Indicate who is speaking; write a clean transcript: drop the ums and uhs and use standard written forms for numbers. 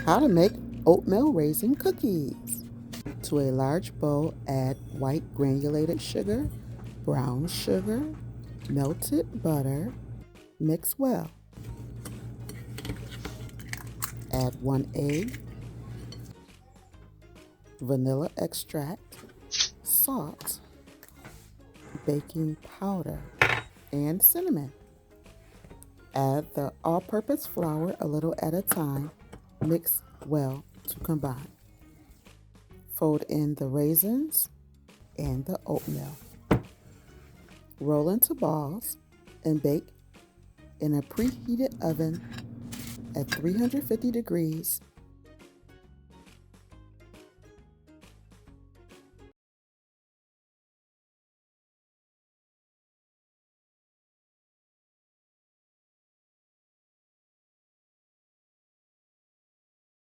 Speaker 1: How to make oatmeal raisin cookies. To a large bowl, add white granulated sugar, brown sugar, melted butter. Mix well. Add 1 egg, vanilla extract, salt, baking powder, and cinnamon. Add the all-purpose flour a little at a time. Mix well to combine. Fold in the raisins and the oatmeal. Roll into balls and bake in a preheated oven at 350 degrees